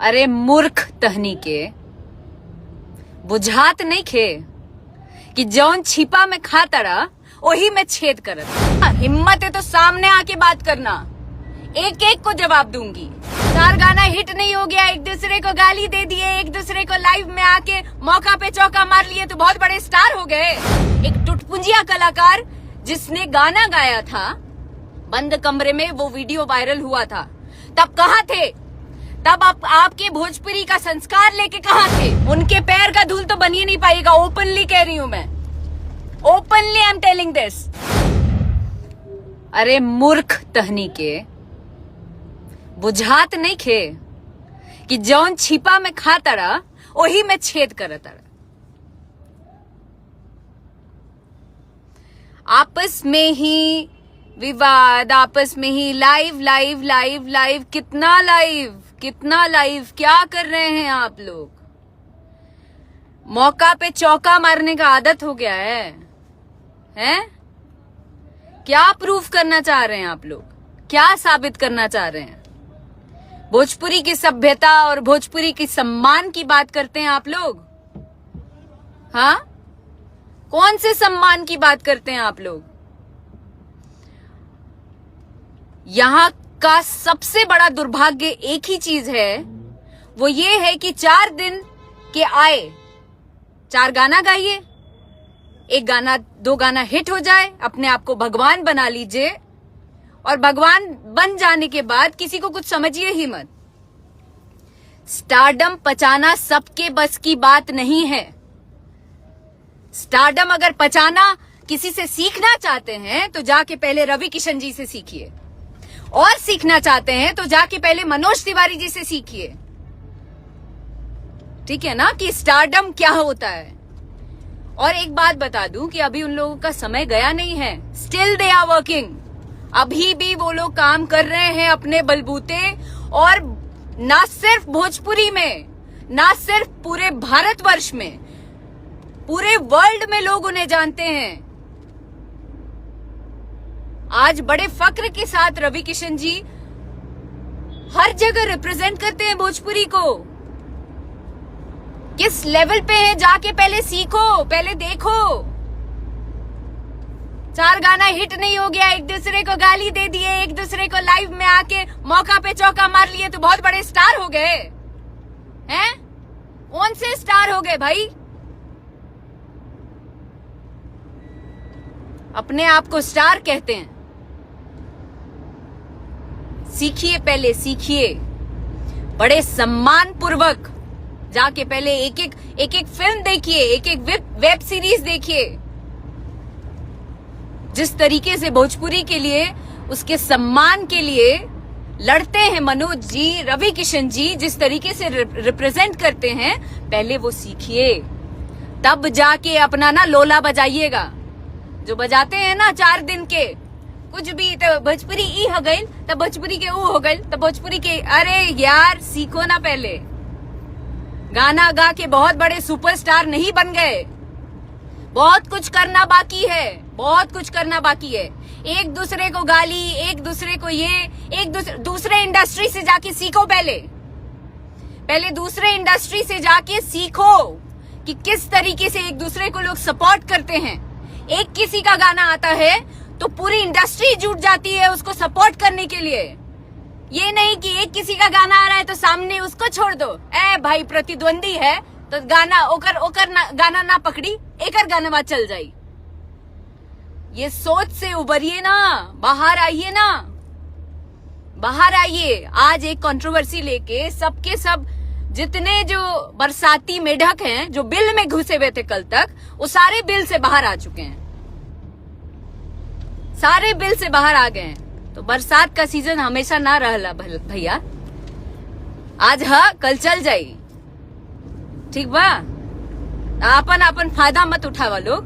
अरे मूर्ख तहनी के बुझात नहीं खे कि जौन छिपा में खा तड़ा वही में छेद करत। हिम्मत है तो सामने आके बात करना, एक एक को जवाब दूंगी। 4 गाना हिट नहीं हो गया, एक दूसरे को गाली दे दिए, एक दूसरे को लाइव में आके मौका पे चौका मार लिए तो बहुत बड़े स्टार हो गए। एक टुटपुंजिया कलाकार जिसने गाना गाया था बंद कमरे में, वो वीडियो वायरल हुआ था, तब कहाँ थे? तब आपके भोजपुरी का संस्कार लेके कहाँ थे? उनके पैर का धूल तो बन ही नहीं पाएगा। ओपनली कह रही हूं मैं, openly I am telling this. अरे मूर्ख तहनी के बुझात नहीं खे कि जौन छिपा में खा तड़ा वही में छेद कर तड़ा। आपस में ही विवाद, आपस में ही लाइव लाइव लाइव लाइव, कितना लाइव कितना लाइव, क्या कर रहे हैं आप लोग? मौका पे चौका मारने का आदत हो गया है? हैं? क्या प्रूफ करना चाह रहे हैं आप लोग? क्या साबित करना चाह रहे हैं? भोजपुरी की सभ्यता और भोजपुरी की सम्मान की बात करते हैं आप लोग? हाँ, कौन से सम्मान की बात करते हैं आप लोग? यहां का सबसे बड़ा दुर्भाग्य एक ही चीज है, वो ये है कि 4 दिन के आए 4 गाना गाइए, 1 गाना 2 गाना हिट हो जाए, अपने आप को भगवान बना लीजिए, और भगवान बन जाने के बाद किसी को कुछ समझिए ही मत। स्टारडम पचाना सबके बस की बात नहीं है। स्टारडम अगर पचाना किसी से सीखना चाहते हैं तो जाके पहले रवि किशन जी से सीखिए, और सीखना चाहते हैं तो जाके पहले मनोज तिवारी जी से सीखिए। ठीक है ना, कि स्टारडम क्या होता है। और एक बात बता दूं कि अभी उन लोगों का समय गया नहीं है। Still they are working. अभी भी वो लोग काम कर रहे हैं अपने बलबूते, और ना सिर्फ भोजपुरी में, ना सिर्फ पूरे भारतवर्ष में, पूरे वर्ल्ड में लोग उन्हें जानते हैं। आज बड़े फक्र के साथ रवि किशन जी हर जगह रिप्रेजेंट करते हैं भोजपुरी को। किस लेवल पे है जाके पहले सीखो, पहले देखो। 4 गाना हिट नहीं हो गया, एक दूसरे को गाली दे दिए, एक दूसरे को लाइव में आके मौका पे चौका मार लिए तो बहुत बड़े स्टार हो गए हैं? कौन से स्टार हो गए भाई? अपने आप को स्टार कहते हैं। सीखिए, पहले सीखिए, बड़े सम्मान पूर्वक जाके पहले एक एक फिल्म देखिए, एक एक वेब सीरीज देखिए। जिस तरीके से भोजपुरी के लिए, उसके सम्मान के लिए लड़ते हैं मनोज जी, रवि किशन जी, जिस तरीके से रिप्रेजेंट करते हैं, पहले वो सीखिए, तब जाके अपना ना लोला बजाइएगा। जो बजाते हैं ना 4 दिन के कुछ भी, तो भोजपुरी ई हो गई, तब भोजपुरी के ऊ हो गई, तब भोजपुरी के, अरे यार सीखो ना। पहले गाना गा के बहुत बड़े सुपरस्टार नहीं बन गए। बहुत कुछ करना बाकी है, बहुत कुछ करना बाकी है। एक दूसरे को गाली, एक दूसरे को ये, एक दूसरे इंडस्ट्री से जाके सीखो। पहले दूसरे इंडस्ट्री से जाके सीखो कि किस तरीके से एक दूसरे को लोग सपोर्ट करते हैं। एक किसी का गाना आता है तो पूरी इंडस्ट्री जुट जाती है उसको सपोर्ट करने के लिए। ये नहीं कि एक किसी का गाना आ रहा है तो सामने उसको छोड़ दो। ए भाई, प्रतिद्वंदी है तो गाना ओकर गाना ना पकड़ी, एकर गाना बात चल जाई। ये सोच से उबरिए ना, बाहर आइए ना, बाहर आइए। आज एक कंट्रोवर्सी लेके सबके सब जितने जो बरसाती मेढक हैं, जो बिल में घुसे हुए थे कल तक, वो सारे बिल से बाहर आ चुके हैं, सारे बिल से बाहर आ गए हैं। तो बरसात का सीजन हमेशा ना रहला भैया, आज हाँ कल चल जाई। ठीक बा, अपन फायदा मत उठावा लोग।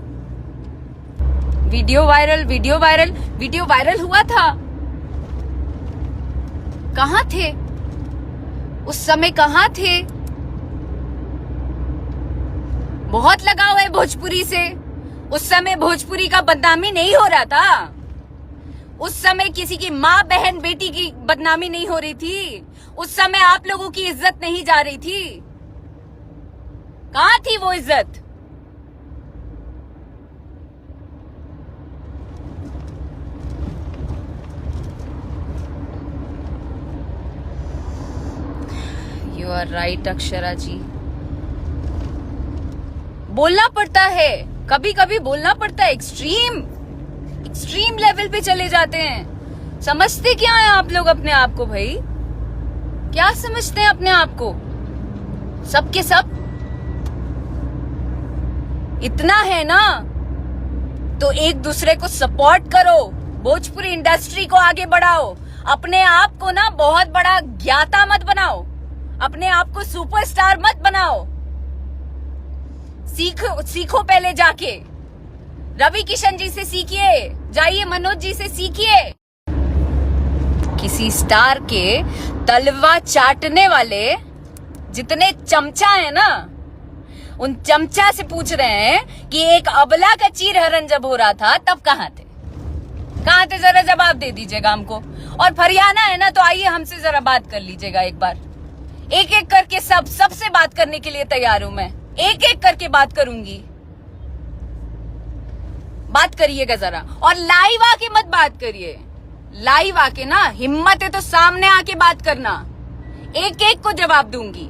वीडियो वायरल हुआ था। कहाँ थे उस समय? कहाँ थे? बहुत लगाव है भोजपुरी से। उस समय भोजपुरी का बदनामी नहीं हो रहा था। उस समय किसी की माँ बहन बेटी की बदनामी नहीं हो रही थी। उस समय आप लोगों की इज्जत नहीं जा रही थी। कहां थी वो इज्जत? यू आर राइट अक्षरा जी। बोलना पड़ता है, कभी कभी बोलना पड़ता है। एक्सट्रीम लेवल पे चले जाते हैं। समझते क्या है आप लोग अपने आप को भाई? क्या समझते हैं अपने आप को? सब के सब इतना है ना, तो एक दूसरे को सपोर्ट करो, भोजपुरी इंडस्ट्री को आगे बढ़ाओ। अपने आप को ना बहुत बड़ा ज्ञाता मत बनाओ, अपने आप को सुपरस्टार मत बनाओ। सीखो पहले जाके, रवि किशन जी से सीखिए, जाइए मनोज जी से सीखिए। किसी स्टार के तलवा चाटने वाले जितने चमचा है ना, उन चमचा से पूछ रहे हैं कि एक अबला का चीरहरण जब हो रहा था तब कहां थे? कहां थे? जरा जवाब दे दीजिएगा हमको। और फरियाना है ना, तो आइए हमसे जरा बात कर लीजिएगा एक बार। एक एक करके सबसे बात करने के लिए तैयार हूं मैं। एक एक करके बात करूंगी। बात करिएगा जरा, और लाइव आके मत बात करिए। लाइव आके ना, हिम्मत है तो सामने आके बात करना, एक एक को जवाब दूंगी।